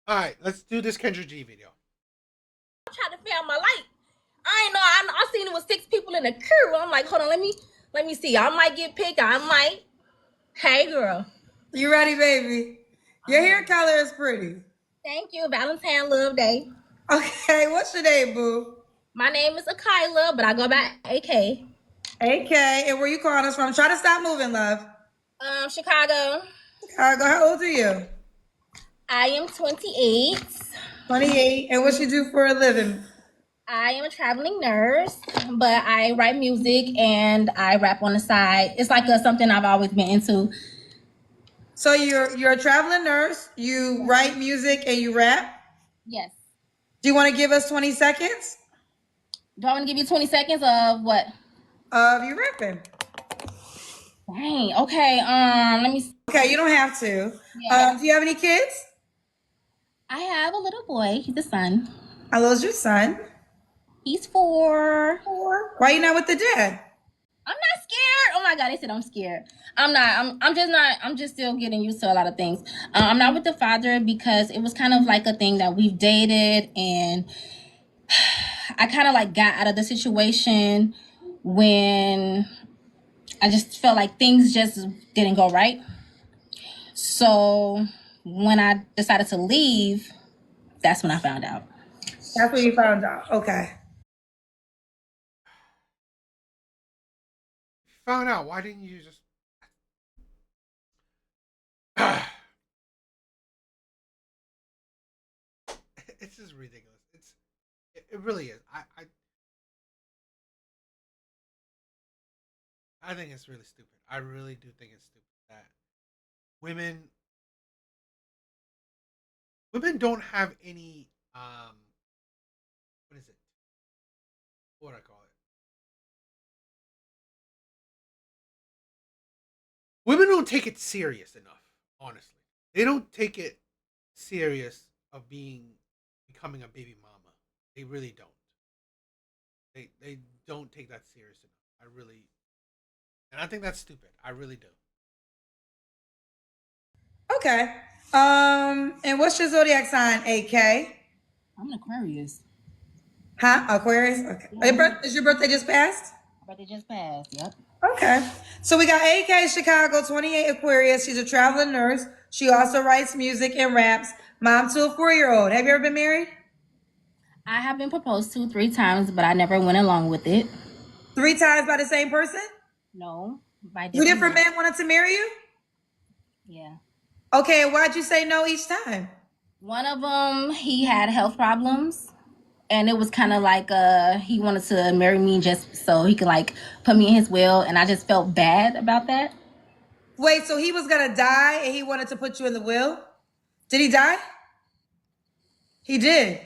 All right, let's do this Kendra G video. I'm trying to film my light. I ain't know. I seen it was 6 people in the crew. I'm like, hold on, let me see. I might get picked. I might. Hey, girl. You ready, baby? Your I'm hair ready. color is pretty. Thank you. Valentine Love Day. Okay, what's your name, boo? My name is Akila, but I go by AK. AK, and where you calling us from? Try to stop moving, love. Chicago. Chicago, how old are you? I am 28. 28. And what you do for a living? I am a traveling nurse, but I write music and I rap on the side. It's like something I've always been into. So you're a traveling nurse, you write music and you rap. Yes. Do you want to give us 20 seconds Do I want to give you 20 seconds of what? of you rapping? Dang. Okay. Let me. Okay, you don't have to. Yeah. Do you have any kids? I have a little boy. He's a son. How old's your son? He's 4. Why you not with the dad? I'm not scared. Oh my god, they said I'm scared. I'm not. I'm just not. I'm just still getting used to a lot of things. I'm not with the father because it was kind of like a thing that we've dated, and I kind of like got out of the situation when I just felt like things just didn't go right. So when I decided to leave, that's when I found out. That's what you found out. Okay. Found out. Why didn't you just? It's just ridiculous. It really is. I think it's really stupid. I really do think it's stupid that women women don't have any what is it? What do I call it? Women don't take it serious enough. Honestly, they don't take it serious of becoming a baby mama. They really don't. They don't take that serious enough. I really, and I think that's stupid. I really do. Okay. And what's your zodiac sign, AK? I'm an Aquarius. Huh? Aquarius? Okay. Is your birthday just passed? My birthday just passed. Yep. Okay. So we got AK Chicago, 28 Aquarius. She's a traveling nurse. She also writes music and raps. Mom to a 4-year-old. Have you ever been married? I have been proposed to 3 times, but I never went along with it. 3 times by the same person? No, by Two different different men. men wanted to marry you? Yeah. Okay, and why'd you say no each time? One of them, he had health problems, and it was kind of like he wanted to marry me just so he could like put me in his will, and I just felt bad about that. Wait, so he was gonna die and he wanted to put you in the will? Did he die? He did.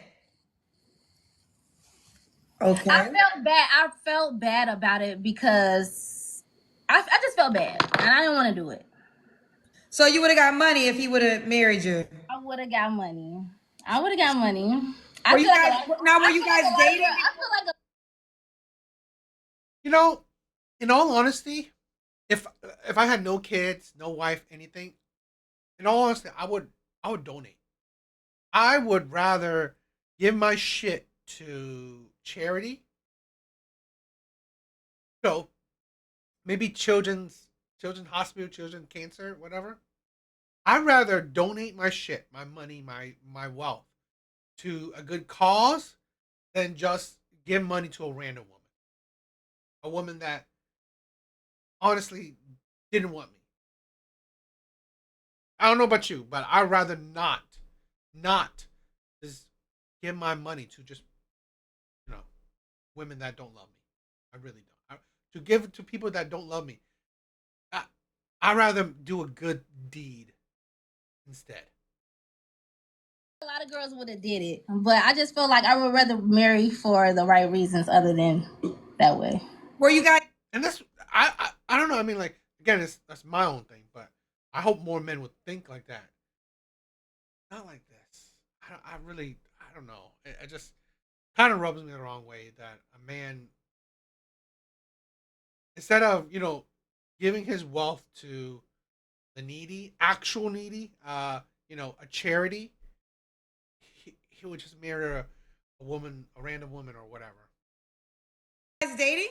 I Okay. felt bad. I felt bad about it because I just felt bad, and I didn't want to do it. So you would have got money if he would have married you. I would have got money. I would have got money. Were I you feel like a guys lot. now were I you feel like guys a lot of girls. dating? I feel like You know, in all honesty, if if I had no kids, no wife, anything, in all honesty, I would donate. I would rather give my shit to charity. So maybe children's hospital, children cancer, whatever. I'd rather donate my shit, my money, my wealth to a good cause than just give money to a random woman. A woman that honestly didn't want me. I don't know about you, but I'd rather not just give my money to just, you know, women that don't love me. I really don't. To give it to people that don't love me, I, I'd rather do a good deed instead. a lot of girls would have did it, but I just feel like I would rather marry for the right reasons other than that way. Were you guys And that's I don't know. I mean, like again, that's my own thing, but I hope more men would think like that. Not like this. I really I don't know. It just kind of rubs me the wrong way that a man instead of giving his wealth to the needy, actual needy, a charity, he would just marry a woman, a random woman or whatever. Guys dating?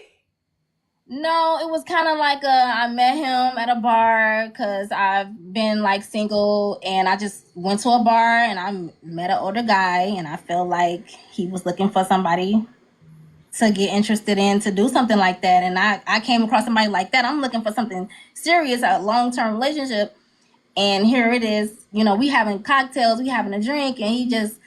No, it was kind of like I met him at a bar because I've been like single, and I just went to a bar and I met an older guy, and I felt like he was looking for somebody to get interested in to do something like that, and I came across somebody like that. I'm looking for something serious, a long-term relationship, and here it is. We having cocktails, we having a drink, and he just,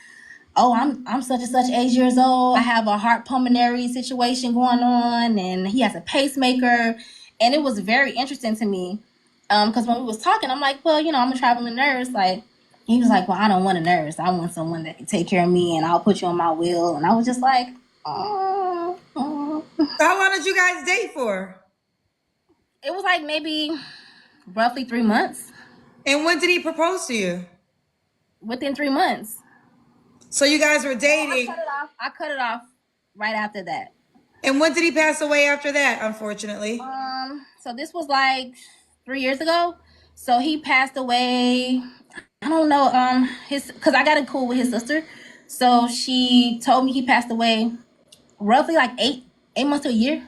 oh, I'm such and such age years old. I have a heart pulmonary situation going on, and he has a pacemaker, and it was very interesting to me. Because when we was talking, I'm like, well, I'm a traveling nurse. Like, he was like, well, I don't want a nurse. I want someone that can take care of me, and I'll put you on my wheel. And I was just like, oh. So how long did you guys date for? It was like maybe roughly 3 months. And when did he propose to you? Within 3 months. So you guys were Oh, I dating. cut it off. I cut it off right after that. And when did he pass away after that, unfortunately? So this was like 3 years ago. So he passed away. I don't know. Because I got in cool with his sister, so she told me he passed away roughly like 8 months to a year.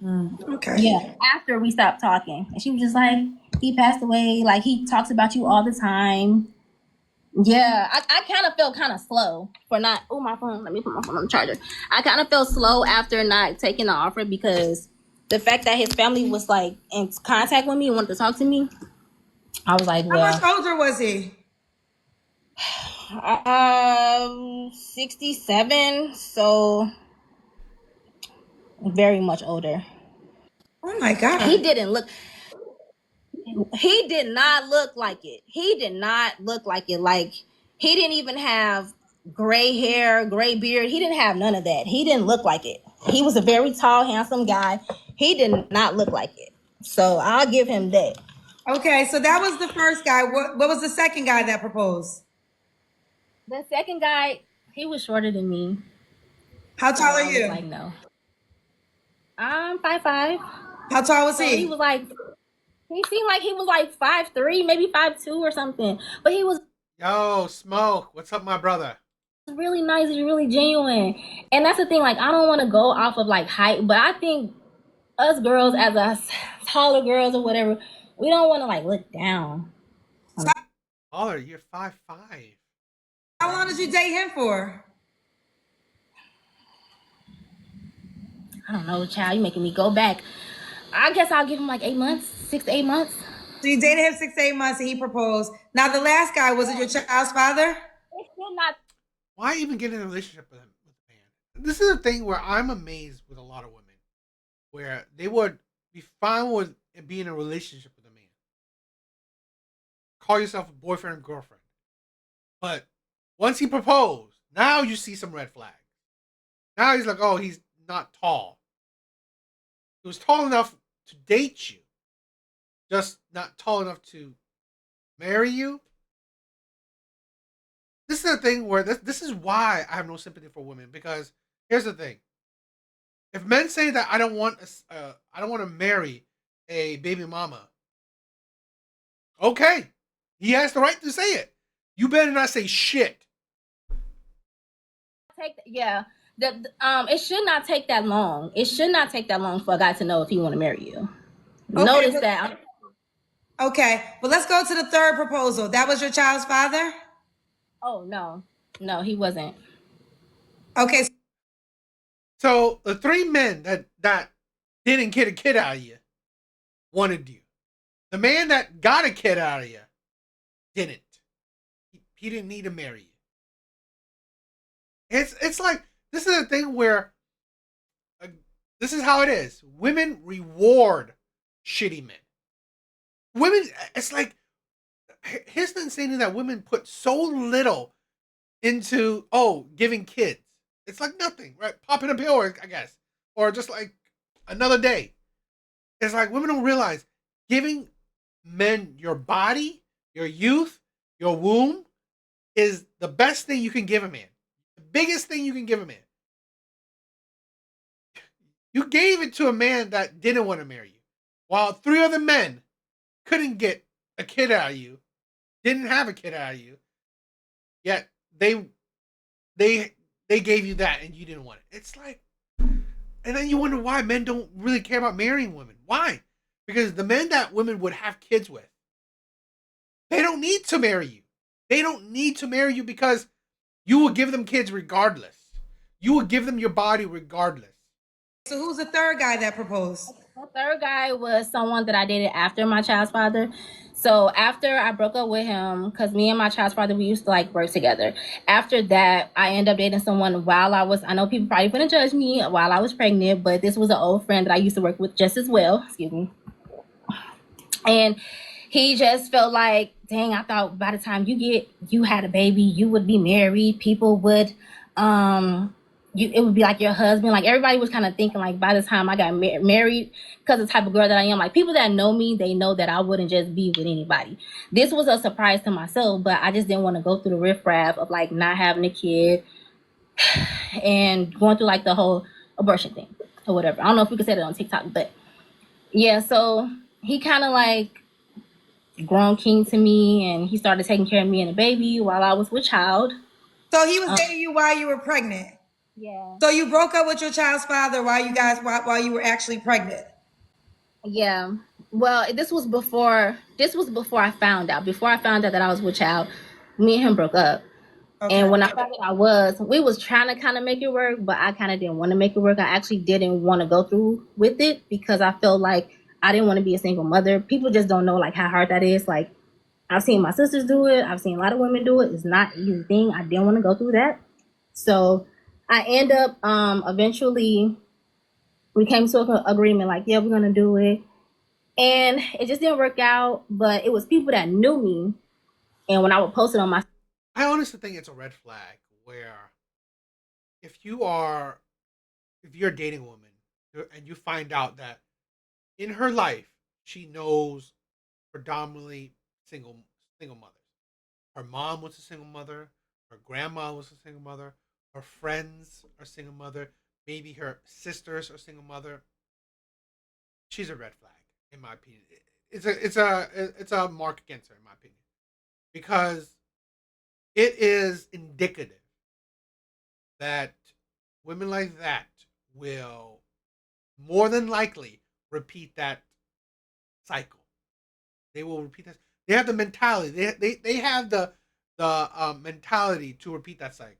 Okay. Yeah, after we stopped talking, and she was just like, he passed away. Like, he talks about you all the time. Yeah, I kind of felt kind of slow for not. Oh, my phone. Let me put my phone on the charger. I kind of felt slow after not taking the offer because the fact that his family was like in contact with me and wanted to talk to me, I was like, How much well, older was he? 67, so very much older. Oh my He God. didn't look. He did not look like it. He did not look like it. Like, he didn't even have gray hair, gray beard. He didn't have none of that. He didn't look like it. He was a very tall, handsome guy. He did not look like it. So I'll give him that. Okay, so that was the first guy. What was the second guy that proposed? The second guy, he was shorter than me. How So tall are I was you? like, no. I'm 5'5". How tall was So he he? was like, he seemed like he was like 5'3", maybe 5'2" or something. But he was Yo, Smoke, what's up, my brother? really nice. He's really genuine. And that's the thing. Like, I don't want to go off of like height, but I think us girls, as us taller girls or whatever, we don't want to like look down. So Taller, you're 5'5". how long did you date him for? I don't know, child. You making me go back. I guess I'll give him like 8 months, 6 to 8 months. So you dated him 6 to 8 months and he proposed. Now the last guy, was it your child's father? It's still not. Why even get in a relationship with him with a man? This is a thing where I'm amazed with a lot of women, where they would be fine with being in a relationship with a man. Call yourself a boyfriend or girlfriend. But once he proposed, now you see some red flags. Now he's like, oh, he's not tall. He was tall enough to date you, just not tall enough to marry you. This is a thing where this is why I have no sympathy for women, because here's the thing: if men say that I don't want to marry a baby mama, okay, he has the right to say it. You better not say shit. Yeah. It should not take that long. It should not take that long for a guy to know if he want to marry you. Okay, Notice that. but let's go to the third proposal. That was your child's father? Oh, no, he wasn't. Okay, So the three men that didn't get a kid out of you wanted you. The man that got a kid out of you didn't. He didn't need to marry you. It's like this is a thing where uh, this is how it is. Women reward shitty men. Women, it's like here's the insane thing that women put so little into giving kids. It's like nothing, right? Popping a pill, I guess, or just like another day. It's like women don't realize giving men your body, your youth, your womb is the best thing you can give a man. The biggest thing you can give a man. You gave it to a man that didn't want to marry you, while three other men couldn't get a kid out of you, didn't have a kid out of you, yet they they they gave you that and you didn't want it. It's like, and then you wonder why men don't really care about marrying women. Why? Because the men that women would have kids with, they don't need to marry you. They don't need to marry you because you will give them kids regardless. You will give them your body regardless. So who's the third guy that proposed? The third guy was someone that I dated after my child's father. So after I broke up with him, because me and my child's father, we used to like work together. After that, I ended up dating someone while I was, I know people probably gonna judge me while I was pregnant, but this was an old friend that I used to work with just as well. Excuse me. And he just felt like, dang, I thought by the time you had a baby, you would be married. People would, it would be like your husband. Like everybody was kind of thinking like by the time I got married, because the type of girl that I am, like people that know me, they know that I wouldn't just be with anybody. This was a surprise to myself, but I just didn't want to go through the riffraff of like not having a kid and going through like the whole abortion thing or whatever. I don't know if we could say that on TikTok, but yeah. So he kind of like grown king to me, and he started taking care of me and the baby while I was with child. So he was dating you while you were pregnant. Yeah. So you broke up with your child's father while you were actually pregnant. Yeah. Well, this was before I found out. Before I found out that I was with child, me and him broke up. Okay. And when I found out we was trying to kind of make it work, but I kind of didn't want to make it work. I actually didn't want to go through with it because I felt like I didn't want to be a single mother. People just don't know like how hard that is. Like I've seen my sisters do it. I've seen a lot of women do it. It's not an easy thing. I didn't want to go through that. So I end up eventually we came to an agreement like, yeah, we're gonna do it. And it just didn't work out, but it was people that knew me. And when I would post it on my I honestly think it's a red flag where if you are if you're dating a woman and you find out that in her life she knows predominantly single single mothers. Her mom was a single mother, her grandma was a single mother, her friends are single mother, maybe her sisters are single mother. She's a red flag in my opinion. It's a mark against her in my opinion because it is indicative that women like that will more than likely repeat that cycle. They will repeat that. They have the mentality. They have the mentality to repeat that cycle.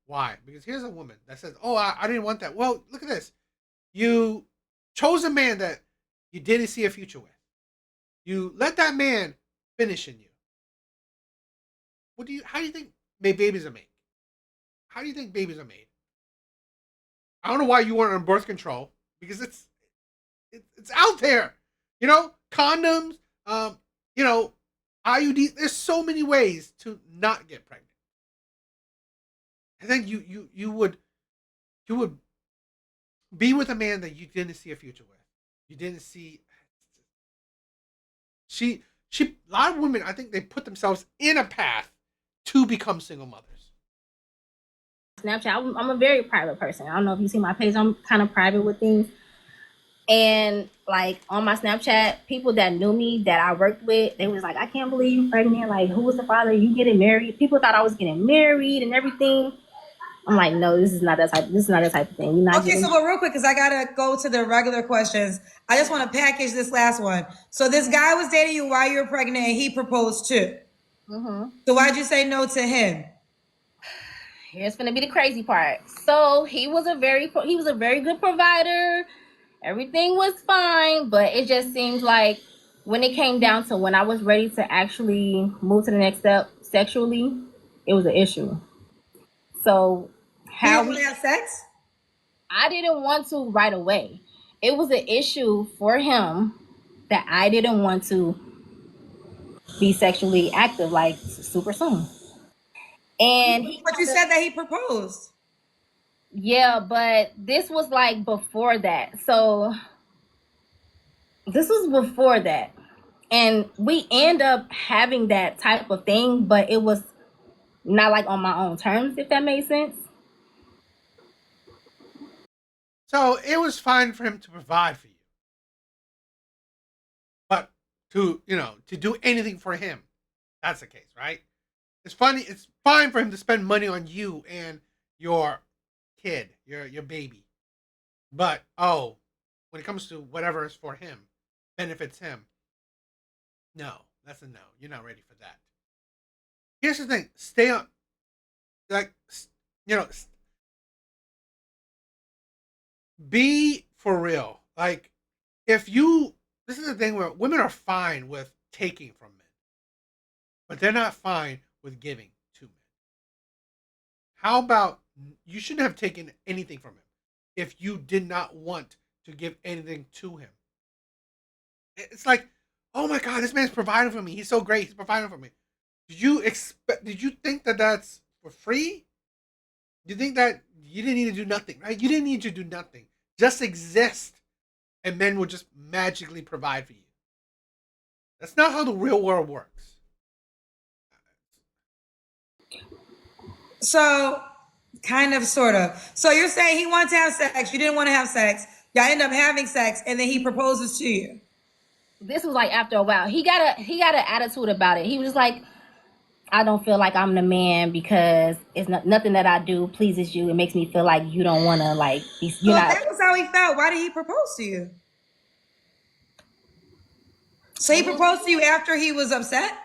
Why? Because here's a woman that says, "Oh, I didn't want that." Well, look at this. You chose a man that you didn't see a future with. You let that man finish in you. What do you? How do you think babies are made? How do you think babies are made? I don't know why you weren't on birth control because it's out there. You know, condoms. You know, IUD. There's so many ways to not get pregnant. I think you would be with a man that you didn't see a future with. You didn't see. She a lot of women. I think they put themselves in a path to become single mothers. Snapchat. I'm a very private person. I don't know if you see my page. I'm kind of private with things. And like on my Snapchat, people that knew me that I worked with, they was like, I can't believe you're pregnant. Like, who was the father? You getting married? People thought I was getting married and everything. I'm like, no, this is not that type. This is not that type of thing. You're not Okay, getting. so but real quick, because I gotta go to the regular questions. I just want to package this last one. So this guy was dating you while you were pregnant, and he proposed too. Mm-hmm. So why'd you say no to him? Here's gonna be the crazy part. So he was a very good provider. Everything was fine, but it just seems like when it came down to when I was ready to actually move to the next step sexually, it was an issue. So He how didn't want we to have sex. I didn't want to right away. It was an issue for him that I didn't want to be sexually active like super soon. And he But you kind of said that he proposed. yeah, but this was like before that. So this was before that. And we end up having that type of thing, but it was not like on my own terms, if that makes sense. So it was fine for him to provide for you, but to do anything for him, that's the case, right? It's funny. It's fine for him to spend money on you and your kid, your baby. But oh, when it comes to whatever is for him, benefits him, no, that's a no. You're not ready for that. Here's the thing: stay on, like, you know, be for real. Like, if you, this is the thing where women are fine with taking from men, but they're not fine with giving to men. How about you shouldn't have taken anything from him if you did not want to give anything to him? It's like, oh my god, this man's providing for me. He's so great. He's providing for me. Did you expect? Did you think that that's for free? You think that you didn't need to do nothing, right? You didn't need to do nothing. Just exist, and men will just magically provide for you. That's not how the real world works. So, kind of, sort of. So you're saying he wants to have sex. You didn't want to have sex. Y'all end up having sex, and then he proposes to you. This was like after a while. He got an attitude about it. He was like, I don't feel like I'm the man because it's not nothing that I do pleases you. It makes me feel like you don't want to like be, So you're if not. that was how he felt, why did he propose to you? So he proposed to you after he was upset?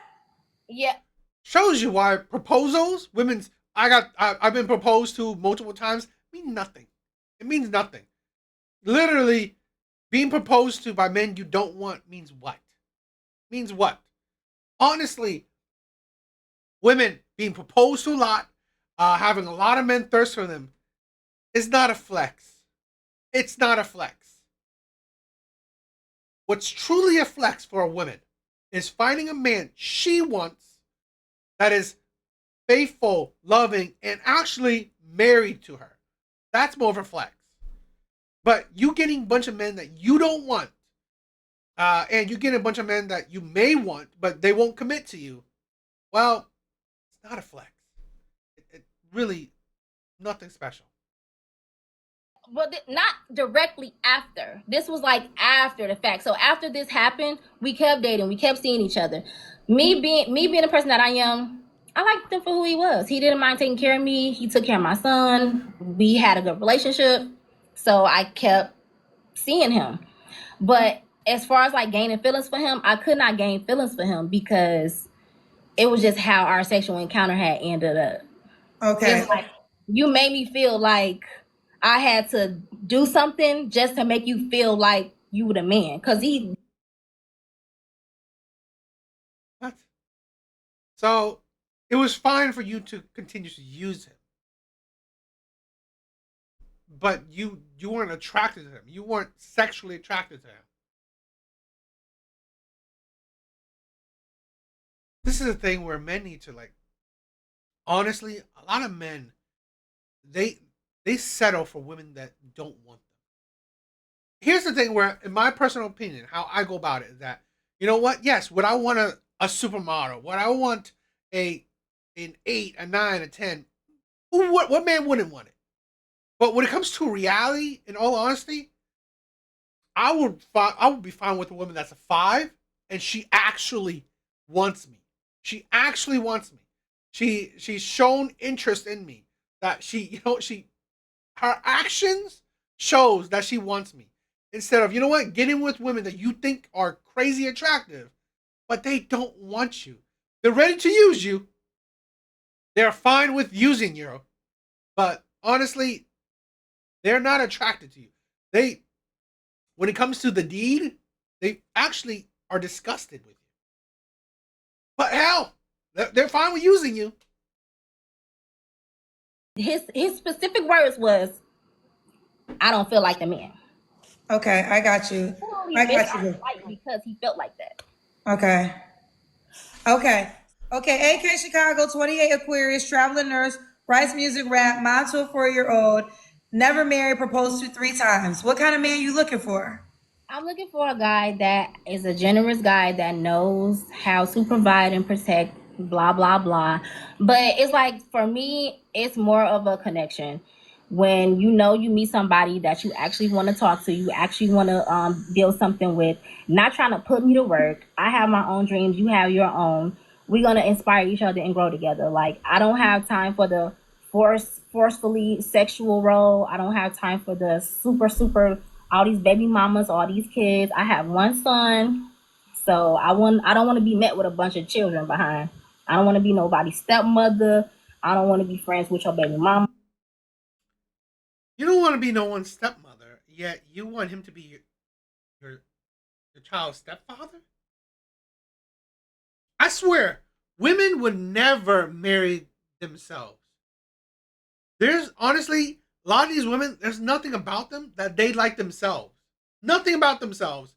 Yeah, Shows you why proposals, women's, I've been proposed to multiple times, mean nothing. It means nothing. Literally, being proposed to by men you don't want means what? Means what? Honestly, women being proposed to a lot, having a lot of men thirst for them, is not a flex. It's not a flex. What's truly a flex for a woman is finding a man she wants that is faithful, loving, and actually married to her. That's more of a flex. But you getting a bunch of men that you don't want, and you get a bunch of men that you may want, but they won't commit to you. Well, it's not a flex. It really nothing special. but not directly after. This was like after the fact. So after this happened, we kept dating. We kept seeing each other. Me being the person that I am, I liked him for who he was. He didn't mind taking care of me. He took care of my son. We had a good relationship. So I kept seeing him. But as far as like gaining feelings for him, I could not gain feelings for him because it was just how our sexual encounter had ended up. Okay. It's like you made me feel like I had to do something just to make you feel like you were the man. Cause he What? So it was fine for you to continue to use him, but you weren't attracted to him. You weren't sexually attracted to him. This is a thing where men need to, like, honestly, a lot of men, they they settle for women that don't want them. Here's the thing where, in my personal opinion, how I go about it is that, you know what? Yes, would I want a supermodel? Would I want a an 8, a 9, a 10? What man wouldn't want it? But when it comes to reality, in all honesty, I would be fine with a woman that's a 5 and she actually wants me. She actually wants me. She's shown interest in me. That she her actions shows that she wants me. Instead of, you know what, getting with women that you think are crazy attractive, but they don't want you. They're ready to use you. They're fine with using you, but honestly, they're not attracted to you. They, when it comes to the deed, they actually are disgusted with you. But hell, they're fine with using you. his specific words was, I don't feel like the man. Okay, I got you. Totally I missed got our you. fight because he felt like that. Okay. Okay. Okay. AK Chicago, 28 Aquarius, traveling nurse, writes music, rap, mom to a 4-year-old, never married, proposed to 3 times. What kind of man you looking for? I'm looking for a guy that is a generous guy that knows how to provide and protect, blah, blah, blah. But it's like, for me, it's more of a connection. When you know you meet somebody that you actually want to talk to, you actually want to build something with, not trying to put me to work. I have my own dreams, you have your own. We're going to inspire each other and grow together. Like, I don't have time for the forcefully sexual role. I don't have time for the super all these baby mamas, all these kids. I have one son, so I don't want to be met with a bunch of children behind. I don't want to be nobody's stepmother. I don't want to be friends with your baby mama. You don't want to be no one's stepmother, yet you want him to be your, your child's stepfather? I swear, women would never marry themselves. There's honestly a lot of these women, there's nothing about them that they like themselves. Nothing about themselves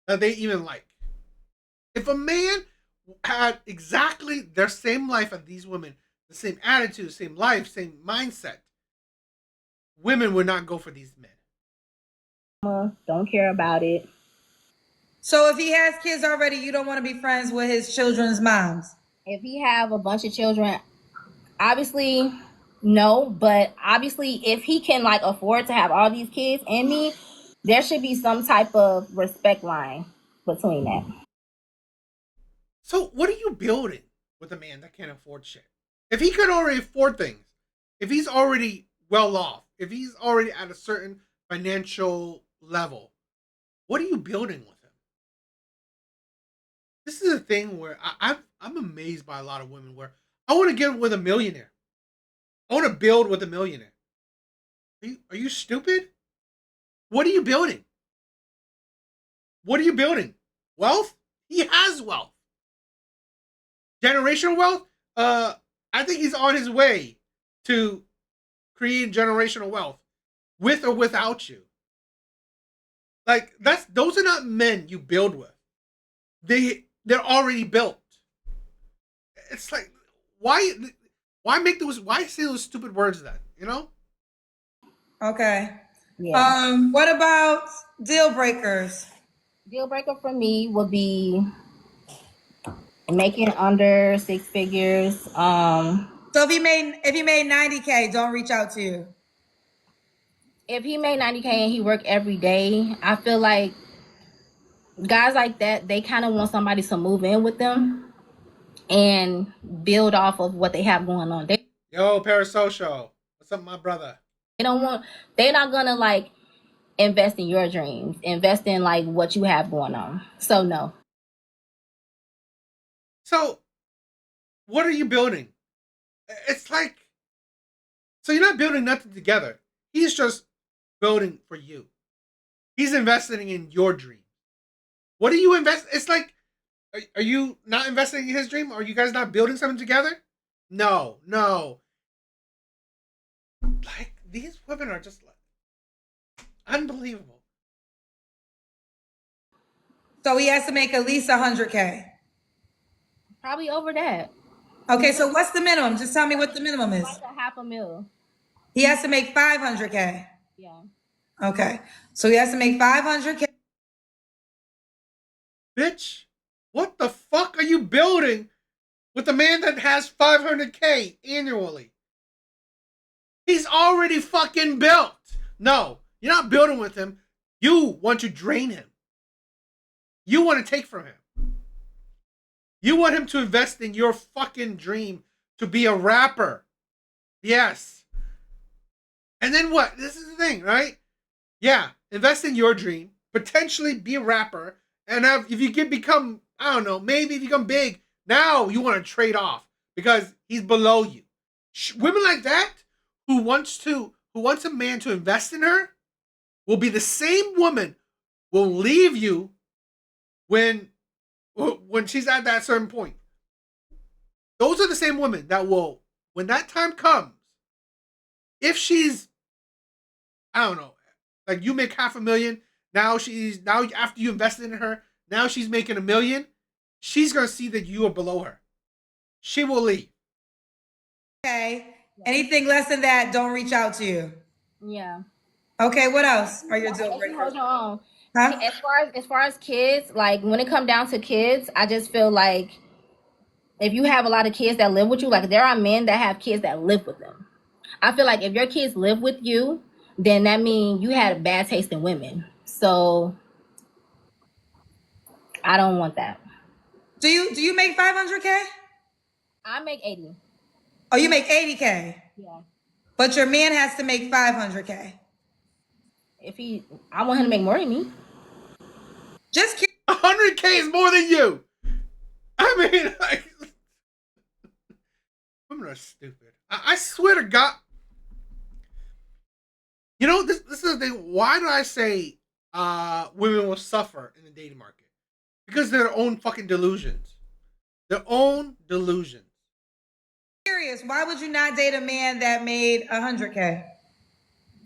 that they even like. If a man had exactly their same life as these women, the same attitude, same life, same mindset, women would not go for these men. Don't care about it. So if he has kids already, you don't want to be friends with his children's moms. If he have a bunch of children, obviously no, but obviously if he can like afford to have all these kids and me, there should be some type of respect line between that. So what are you building with a man that can't afford shit? If he could already afford things, if he's already well off, if he's already at a certain financial level, what are you building with him? This is a thing where I'm amazed by a lot of women where I want to get with a millionaire. I want to build with a millionaire. Are you stupid? What are you building? What are you building? Wealth? He has wealth. Generational wealth? I think he's on his way to create generational wealth with or without you. Like those are not men you build with. They're already built. It's like why make those why say those stupid words then? You know? Okay. Yeah. What about deal breakers? Deal breaker for me would be making under six figures. So if he made 90K, don't reach out to you. If he made 90K and he worked every day, I feel like guys like that, they kind of want somebody to move in with them and build off of what they have going on. Yo, parasocial. What's up, my brother? They don't want they're not gonna like invest in your dreams, invest in like what you have going on. So no. So, what are you building? It's like so you're not building nothing together. He's just building for you. He's investing in your dream. What do you invest? It's like, are you not investing in his dream? Are you guys not building something together? No, no. Like these women are just like unbelievable. So he has to make at least 100K. Probably over that. Okay, so what's the minimum? Just tell me what the minimum is. Like a half a mil. He has to make 500K. Yeah. Okay, so he has to make 500K. Bitch, what the fuck are you building with a man that has 500K annually? He's already fucking built. No, you're not building with him. You want to drain him. You want to take from him. You want him to invest in your fucking dream to be a rapper. Yes. And then what? This is the thing, right? Yeah, invest in your dream, potentially be a rapper, and if you can become, I don't know, maybe if you become big, now you want to trade off because he's below you. Women like that who wants a man to invest in her will be the same woman will leave you when she's at that certain point. Those are the same women that will, when that time comes, if she's, I don't know, like you make $500,000, now after you invested in her, now she's making $1 million. She's gonna see that you are below her. She will leave. Okay. Anything less than that, don't reach out to you. Yeah. Okay, what else are your deal breakers? Hold on. Huh? As far as kids, like when it come down to kids, I just feel like if you have a lot of kids that live with you, like there are men that have kids that live with them. I feel like if your kids live with you, then that means you had a bad taste in women. So I don't want that. Do you make 500K? I make 80. Oh, you make 80K. Yeah. but your man has to make 500K. If he, I want him to make more than me. Just curious. 100K is more than you. I mean, like, women are stupid. I swear to God. You know, this is the thing. Why do I say women will suffer in the dating market? Because of their own fucking delusions. Their own delusions. Why would you not date a man that made 100K?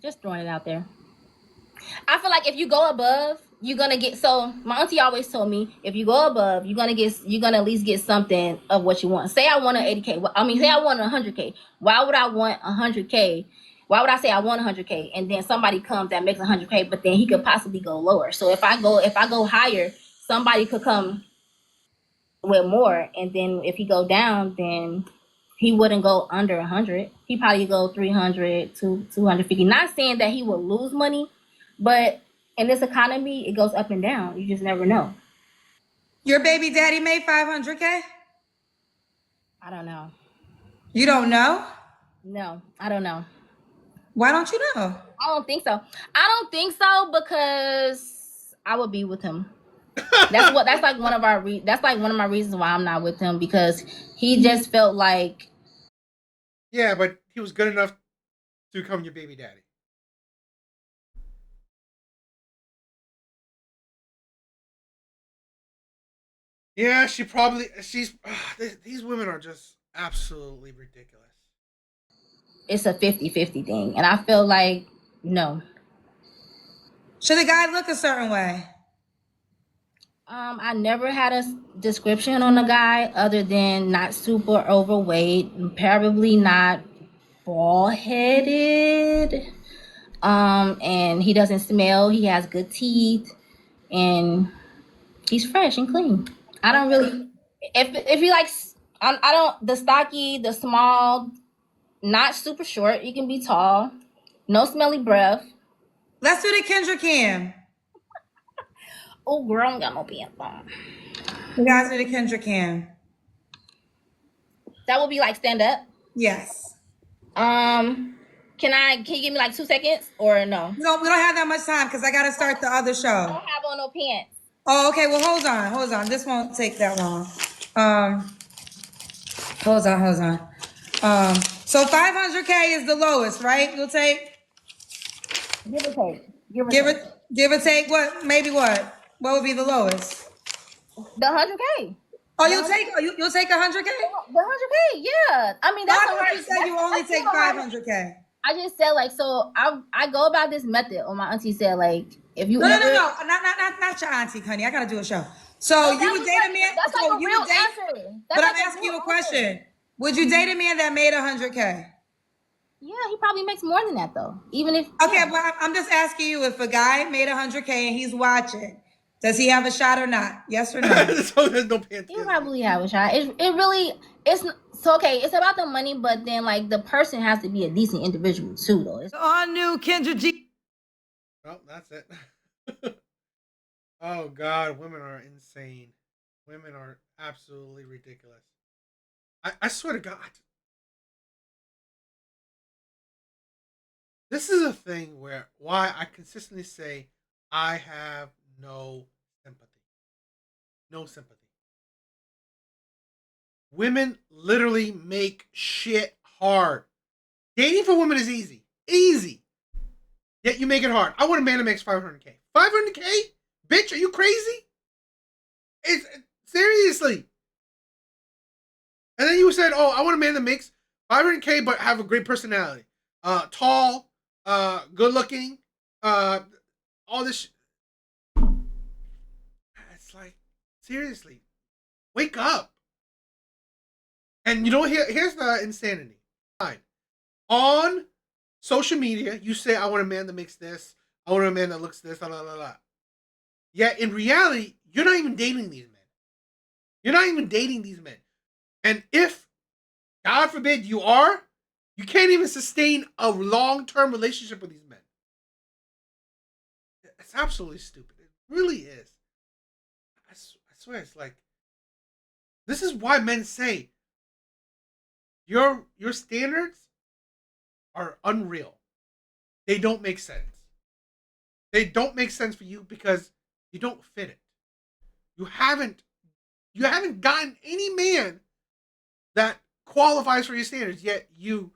Just throwing it out there. I feel like if you go above, you're gonna get. So my auntie always told me, if you go above, you're gonna at least get something of what you want. Say I want an 80K. I mean, say I want 100K. Why would I want 100K? Why would I say I want 100K and then somebody comes that makes 100K, but then he could possibly go lower. So if I go higher, somebody could come with more, and then if he go down, then he wouldn't go under 100. He probably go 300 to 250. Not saying that he will lose money, but in this economy, it goes up and down. You just never know. Your baby daddy made 500K? I don't know. You don't know? No, I don't know. Why don't you know? I don't think so. I don't think so because I would be with him. That's like one of our that's like one of my reasons why I'm not with him, because he just felt like Yeah, but he was good enough to become your baby daddy. Yeah, she's these women are just absolutely ridiculous. it's a 50-50 thing. And I feel like no. Should a guy look a certain way? I never had a description on a guy other than not super overweight, probably not bald headed. And he doesn't smell. He has good teeth, and he's fresh and clean. I don't really. If he likes, I don't the stocky, the small, not super short. You can be tall, no smelly breath. Let's do the Kendra Cam. Oh, girl, I don't got no pants on. You guys do the Kendra Cam. That would be like stand up. Yes. Can you give me like 2 seconds or no? No, we don't have that much time because I got to start the other I show. don't have on no pants. Oh, okay. Well, hold on. This won't take that long. Um, hold on. So 500K is the lowest, right? You'll take, Give or take. give or take what? Maybe what? What would be the lowest? The 100K. Oh, The 100K. you'll take 100K? The 100K. Yeah. I mean Oh, that's I a thought hard. you said you only take 500K. I just said like so. I go about this method. Or my auntie said like if you No, ever. not your auntie, honey. I gotta do a show. So you would date a man. That's like So a you real would date. answer. That's But I'm like asking you real a question. answer. Would you date a man that made 100K? Yeah, he probably makes more than that though. Even if Okay, yeah. but I'm just asking you, if a guy made 100K and he's watching, does he have a shot or not? Yes or no? So there's no pants. You probably have a shot. It really it's so okay. It's about the money, but then like the person has to be a decent individual too, though. It's, All new Kendra G. Well, that's it. Oh God, women are insane. Women are absolutely ridiculous. I swear to God, this is a thing where why I consistently say I have no sympathy. No sympathy. Women literally make shit hard. Dating for women is easy. Easy. Yet you make it hard. I want a man that makes 500K. 500K? Bitch, are you crazy? It's seriously. And then you said, "Oh, I want a man that makes 500K but have a great personality. Tall, good looking, all this It's like, seriously. Wake up." And you know, here's the insanity. Fine. On social media, you say, "I want a man that makes this. I want a man that looks this, blah, blah, blah, blah." Yet in reality, you're not even dating these men. You're not even dating these men. And if, God forbid, you are, you can't even sustain a long-term relationship with these men. It's absolutely stupid. It really is. I swear, it's like, this is why men say your standards are unreal. They don't make sense. They don't make sense for you because you don't fit it. You haven't gotten any man that qualifies for your standards, yet you're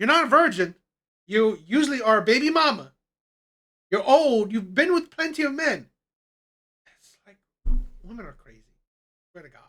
not a virgin. You usually are a baby mama. You're old. You've been with plenty of men. It's like women are crazy. Swear to God.